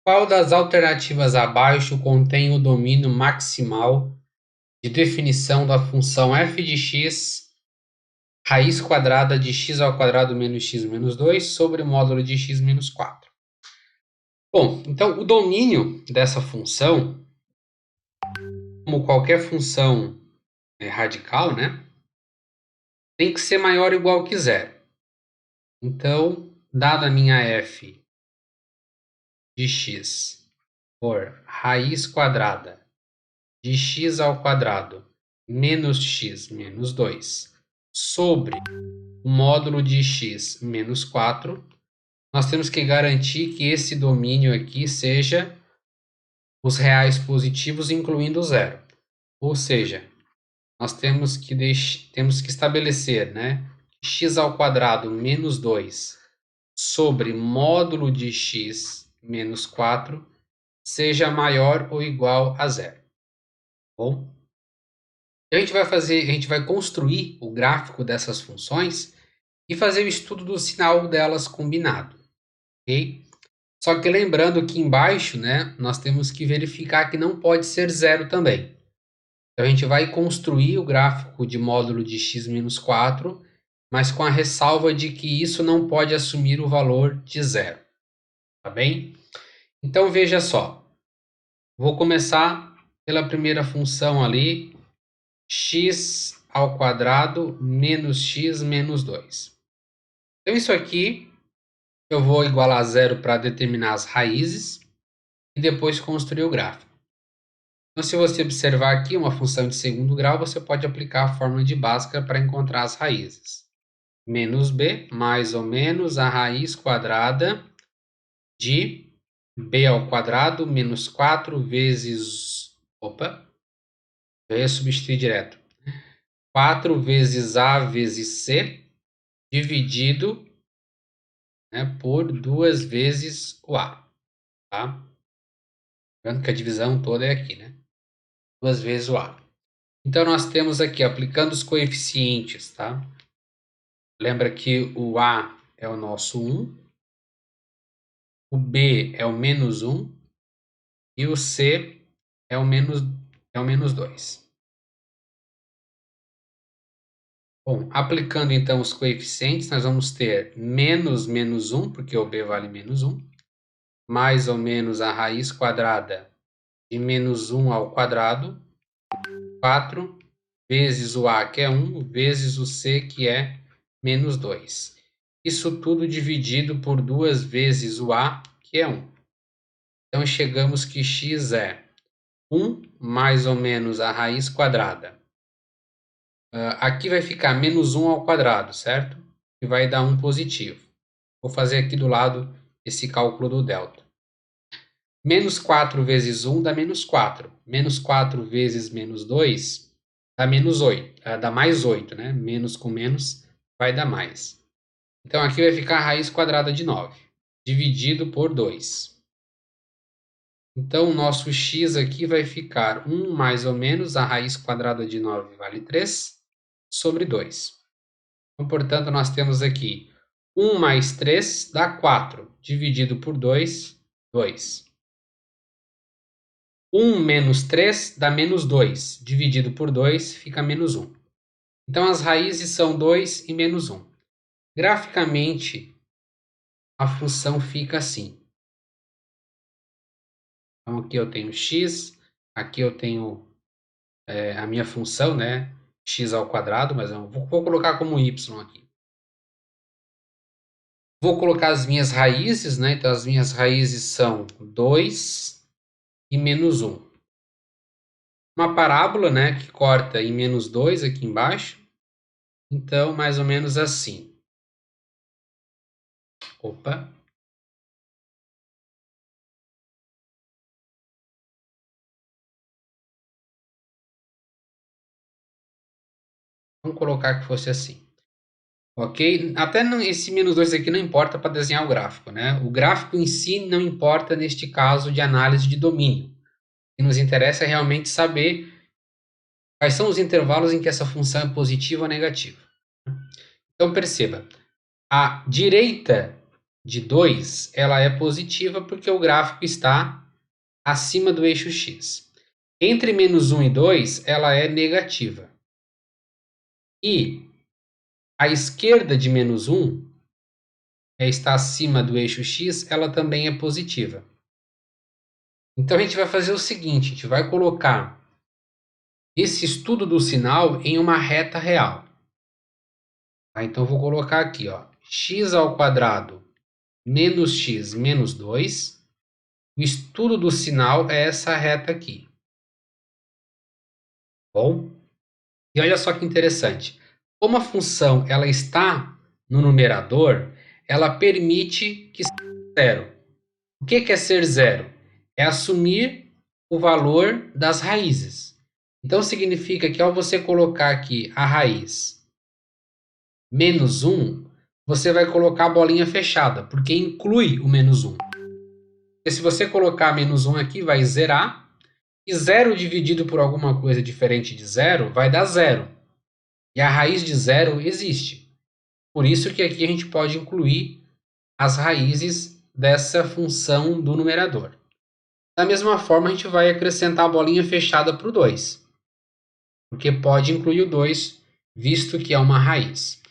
Qual das alternativas abaixo contém o domínio maximal de definição da função f de x raiz quadrada de x ao quadrado menos x menos 2 sobre o módulo de x menos 4? Bom, então o domínio dessa função, como qualquer função radical, né, tem que ser maior ou igual que zero. Então, dada a minha f de x por raiz quadrada de x ao quadrado menos x menos 2 sobre o módulo de x menos 4, nós temos que garantir que esse domínio aqui seja os reais positivos, incluindo zero. Ou seja, nós temos que estabelecer, né, x ao quadrado menos 2 sobre módulo de x menos 4 seja maior ou igual a zero. Bom, a gente vai construir o gráfico dessas funções e fazer o estudo do sinal delas combinado, ok? Só que lembrando que embaixo, né, nós temos que verificar que não pode ser zero também. Então a gente vai construir o gráfico de módulo de x menos 4, mas com a ressalva de que isso não pode assumir o valor de zero, tá bem? Então veja só, vou começar pela primeira função ali, x ao quadrado menos x menos 2. Então isso aqui eu vou igualar a zero para determinar as raízes e depois construir o gráfico. Então, se você observar aqui uma função de segundo grau, você pode aplicar a fórmula de Bhaskara para encontrar as raízes. Menos b mais ou menos a raiz quadrada de b ao quadrado menos 4 vezes... Opa! Eu ia substituir direto. 4 vezes a vezes c dividido, né, por 2 vezes o a. Tá? Lembrando que a divisão toda é aqui, né? 2 vezes o a. Então, nós temos aqui, aplicando os coeficientes, tá? Lembra que o a é o nosso 1, o b é o menos 1 e o c é o menos 2. Bom, aplicando então os coeficientes, nós vamos ter menos menos 1, porque o b vale menos 1, mais ou menos a raiz quadrada de menos 1 ao quadrado, 4, vezes o a, que é 1, vezes o c, que é menos 2. Isso tudo dividido por 2 vezes o a, que é 1. Então, chegamos que x é 1 mais ou menos a raiz quadrada. Aqui vai ficar menos 1 ao quadrado, certo? E vai dar 1 positivo. Vou fazer aqui do lado esse cálculo do delta. Menos 4 vezes 1 dá menos 4. Menos 4 vezes menos 2 dá menos 8. Dá mais 8, né? Menos com menos vai dar mais. Então, aqui vai ficar a raiz quadrada de 9, dividido por 2. Então, o nosso x aqui vai ficar 1 mais ou menos a raiz quadrada de 9 vale 3 sobre 2. Então, portanto, nós temos aqui 1 mais 3 dá 4, dividido por 2, 2. 1 menos 3 dá menos 2, dividido por 2 fica menos 1. Então, as raízes são 2 e menos 1. Graficamente, a função fica assim. Então, aqui eu tenho x, aqui eu tenho a minha função, né, x ao quadrado, mas eu vou colocar como y aqui. Vou colocar as minhas raízes, né, então as minhas raízes são 2 e menos 1. Uma parábola, né, que corta em menos 2 aqui embaixo, então mais ou menos assim. Opa! Vamos colocar que fosse assim. Ok? Até esse menos 2 aqui não importa para desenhar o gráfico, né? O gráfico em si não importa neste caso de análise de domínio. O que nos interessa é realmente saber quais são os intervalos em que essa função é positiva ou negativa. Então perceba, a direita de 2, ela é positiva porque o gráfico está acima do eixo x. Entre menos 1 e 2, ela é negativa. E a esquerda de menos 1, está acima do eixo x, ela também é positiva. Então, a gente vai fazer o seguinte, a gente vai colocar esse estudo do sinal em uma reta real. Tá? Então, eu vou colocar aqui, ó, x ao quadrado menos x menos 2. O estudo do sinal é essa reta aqui. Bom? E olha só que interessante. Como a função ela está no numerador, ela permite que seja zero. O que é ser zero? É assumir o valor das raízes. Então, significa que ao você colocar aqui a raiz menos 1, você vai colocar a bolinha fechada, porque inclui o menos 1. Porque se você colocar menos 1 aqui, vai zerar. E 0 dividido por alguma coisa diferente de zero vai dar zero. E a raiz de zero existe. Por isso que aqui a gente pode incluir as raízes dessa função do numerador. Da mesma forma, a gente vai acrescentar a bolinha fechada para o 2, porque pode incluir o 2, visto que é uma raiz.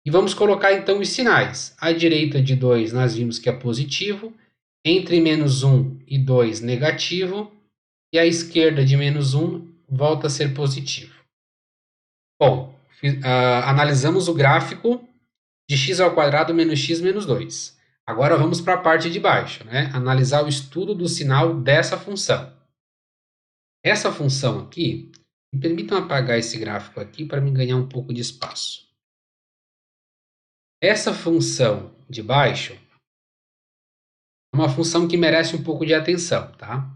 E vamos colocar então os sinais. À direita de 2 nós vimos que é positivo, entre menos 1 e 2 negativo, e à esquerda de menos 1 volta a ser positivo. Bom, analisamos o gráfico de x ao quadrado menos x menos 2. Agora vamos para a parte de baixo, né? Analisar o estudo do sinal dessa função. Essa função aqui, me permitam apagar esse gráfico aqui para me ganhar um pouco de espaço. Essa função de baixo é uma função que merece um pouco de atenção, tá?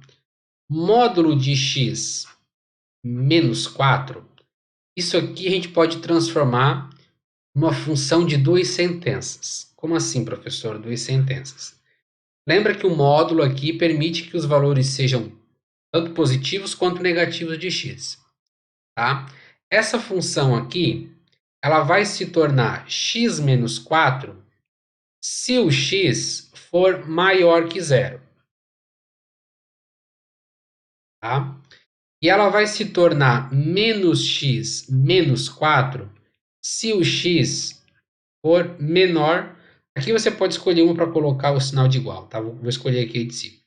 Módulo de x menos 4, isso aqui a gente pode transformar uma função de duas sentenças. Como assim, professor? Duas sentenças. Lembra que o módulo aqui permite que os valores sejam tanto positivos quanto negativos de x. Tá? Essa função aqui, ela vai se tornar x menos 4 se o x for maior que zero. Tá? E ela vai se tornar menos x menos 4 se o x for menor. Aqui você pode escolher uma para colocar o sinal de igual, tá? Vou escolher aqui de cima.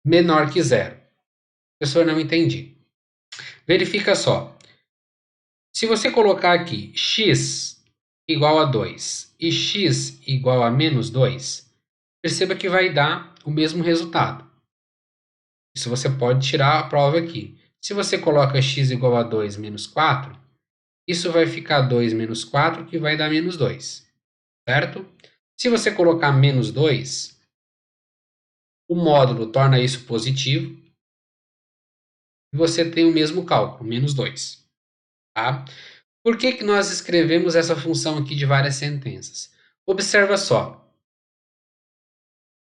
Menor que zero. Professor, não entendi. Verifica só. Se você colocar aqui x igual a 2 e x igual a menos 2, perceba que vai dar o mesmo resultado. Isso você pode tirar a prova aqui. Se você coloca x igual a 2 menos 4, isso vai ficar 2 menos 4, que vai dar menos 2. Certo? Se você colocar menos 2, o módulo torna isso positivo e você tem o mesmo cálculo, menos 2. Tá? Por que nós escrevemos essa função aqui de várias sentenças? Observa só.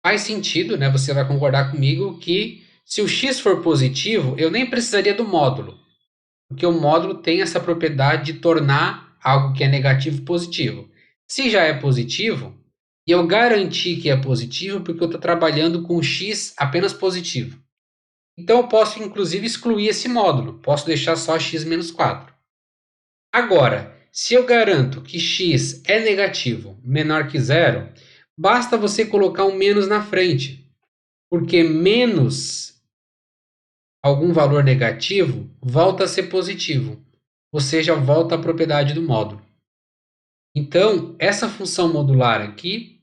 Faz sentido, né? Você vai concordar comigo que se o x for positivo, eu nem precisaria do módulo. Porque o módulo tem essa propriedade de tornar algo que é negativo positivo. Se já é positivo, e eu garanti que é positivo porque eu estou trabalhando com x apenas positivo. Então eu posso inclusive excluir esse módulo. Posso deixar só x menos 4. Agora, se eu garanto que x é negativo, menor que zero, basta você colocar um menos na frente, porque menos algum valor negativo volta a ser positivo, ou seja, volta à propriedade do módulo. Então, essa função modular aqui,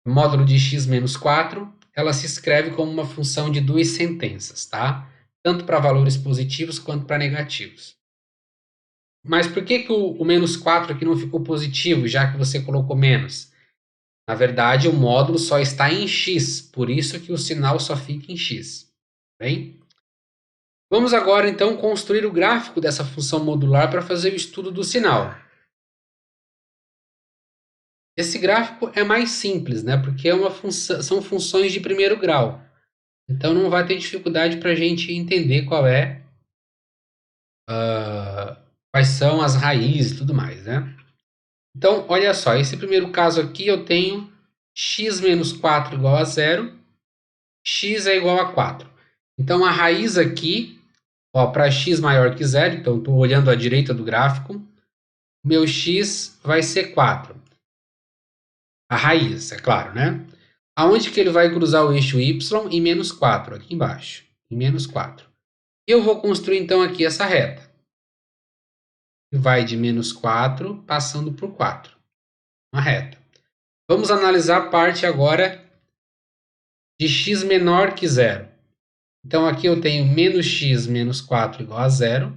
módulo de x menos 4, ela se escreve como uma função de duas sentenças, tá? Tanto para valores positivos quanto para negativos. Mas por que o menos 4 aqui não ficou positivo, já que você colocou menos? Na verdade, o módulo só está em x, por isso que o sinal só fica em x. Bem? Vamos agora, então, construir o gráfico dessa função modular para fazer o estudo do sinal. Esse gráfico é mais simples, né? Porque é são funções de primeiro grau. Então, não vai ter dificuldade para a gente entender quais são as raízes e tudo mais, né? Então, olha só, esse primeiro caso aqui eu tenho x menos 4 igual a 0, x é igual a 4. Então, a raiz aqui, para x maior que 0, então estou olhando à direita do gráfico, meu x vai ser 4. A raiz, é claro, né? Aonde que ele vai cruzar o eixo y? Em menos 4, aqui embaixo, em menos 4. E eu vou construir, então, aqui essa reta. Vai de menos 4, passando por 4. Uma reta. Vamos analisar a parte agora de x menor que 0. Então, aqui eu tenho menos x menos 4 igual a 0.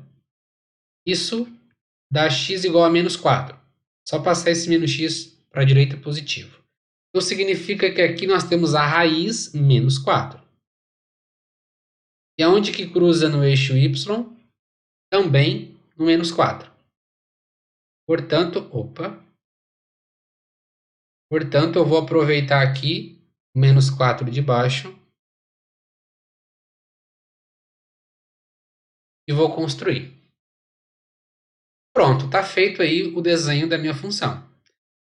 Isso dá x igual a menos 4. Só passar esse menos x para a direita positivo. Então, significa que aqui nós temos a raiz menos 4. E aonde que cruza no eixo y? Também no menos 4. Portanto, eu vou aproveitar aqui o menos 4 de baixo e vou construir. Pronto, está feito aí o desenho da minha função.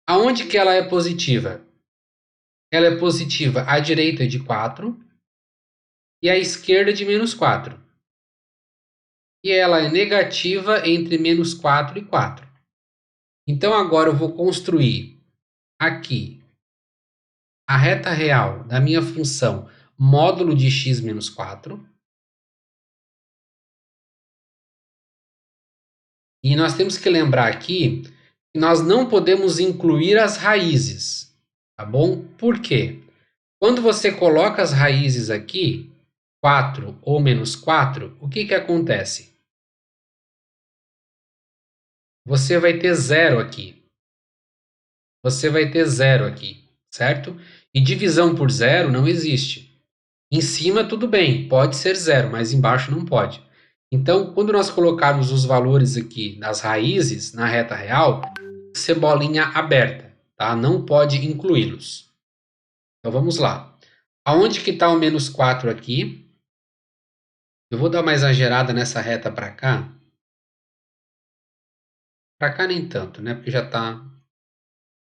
Aonde que ela é positiva? Ela é positiva à direita de 4 e à esquerda de menos 4. E ela é negativa entre menos 4 e 4. Então, agora eu vou construir aqui a reta real da minha função módulo de x menos 4. E nós temos que lembrar aqui que nós não podemos incluir as raízes, tá bom? Por quê? Quando você coloca as raízes aqui, 4 ou menos 4, o que acontece? Você vai ter 0 aqui. Você vai ter 0 aqui, certo? E divisão por 0 não existe. Em cima tudo bem, pode ser 0, mas embaixo não pode. Então, quando nós colocarmos os valores aqui das raízes na reta real, ser bolinha aberta, tá? Não pode incluí-los. Então, vamos lá. Aonde que está o menos 4 aqui? Eu vou dar uma exagerada nessa reta para cá. Para cá nem tanto, né? Porque já está...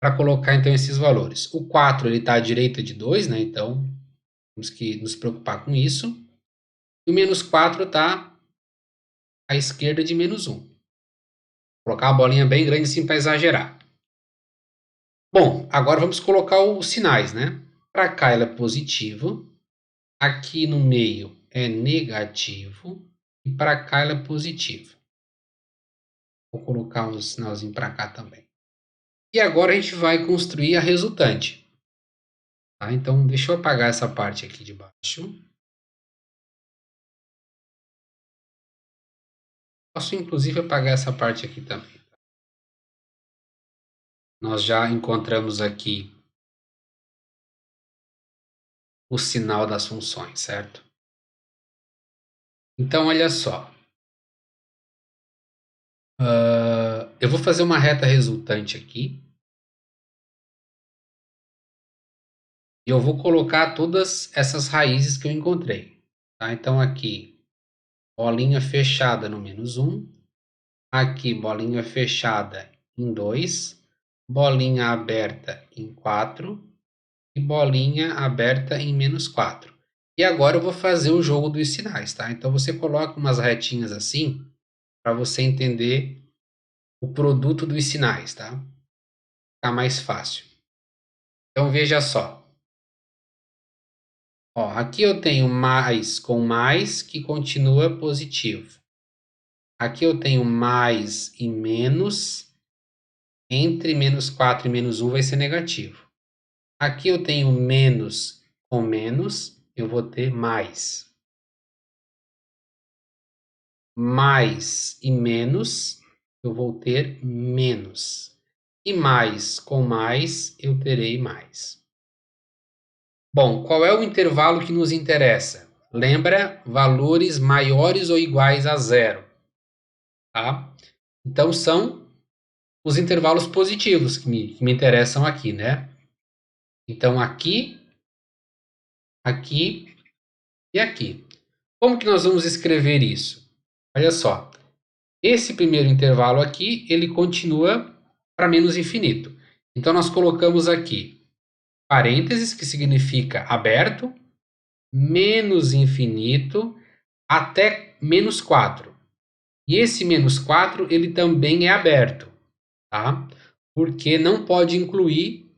Para colocar, então, esses valores. O 4 está à direita de 2, né? Então, temos que nos preocupar com isso. E o menos 4 está à esquerda de menos 1. Vou colocar uma bolinha bem grande assim para exagerar. Bom, agora vamos colocar os sinais, né? Para cá ela é positivo, aqui no meio é negativo e para cá ela é positivo. Vou colocar um sinalzinho para cá também. E agora a gente vai construir a resultante. Tá? Então, deixa eu apagar essa parte aqui de baixo. Posso, inclusive, apagar essa parte aqui também. Nós já encontramos aqui o sinal das funções, certo? Então, olha só. Eu vou fazer uma reta resultante aqui. E eu vou colocar todas essas raízes que eu encontrei. Tá? Então, aqui, bolinha fechada no menos 1. Aqui, bolinha fechada em 2. Bolinha aberta em 4. E bolinha aberta em menos 4. E agora eu vou fazer o jogo dos sinais, tá? Então, você coloca umas retinhas assim, para você entender o produto dos sinais, tá? Fica mais fácil. Então, veja só. Ó, aqui eu tenho mais com mais, que continua positivo. Aqui eu tenho mais e menos. Entre menos 4 e menos 1 vai ser negativo. Aqui eu tenho menos com menos, eu vou ter mais. Mais e menos, eu vou ter menos. E mais com mais, eu terei mais. Bom, qual é o intervalo que nos interessa? Lembra, valores maiores ou iguais a 0. Tá? Então, são os intervalos positivos que me interessam aqui, né? Então, aqui, aqui e aqui. Como que nós vamos escrever isso? Olha só. Esse primeiro intervalo aqui, ele continua para menos infinito. Então, nós colocamos aqui parênteses, que significa aberto, menos infinito, até menos 4. E esse menos 4, ele também é aberto, tá? Porque não pode incluir,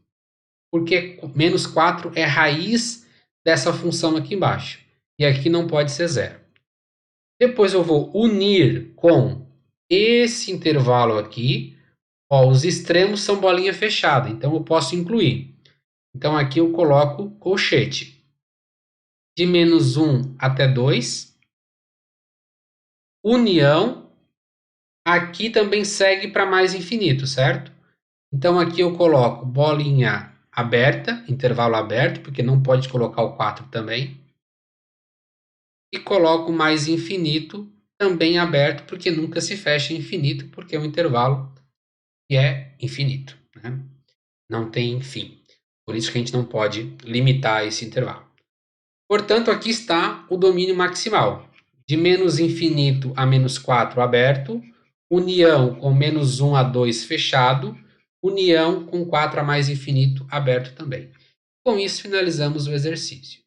porque menos 4 é raiz dessa função aqui embaixo. E aqui não pode ser zero. Depois eu vou unir com esse intervalo aqui. Ó, os extremos são bolinha fechada, então eu posso incluir. Então aqui eu coloco colchete. De menos 1 até 2. União. Aqui também segue para mais infinito, certo? Então aqui eu coloco bolinha aberta, intervalo aberto, porque não pode colocar o 4 também. E coloco mais infinito, também aberto, porque nunca se fecha infinito, porque é um intervalo que é infinito, né? Não tem fim. Por isso que a gente não pode limitar esse intervalo. Portanto, aqui está o domínio maximal. De menos infinito a menos 4 aberto, união com menos 1 a 2 fechado, união com 4 a mais infinito aberto também. Com isso, finalizamos o exercício.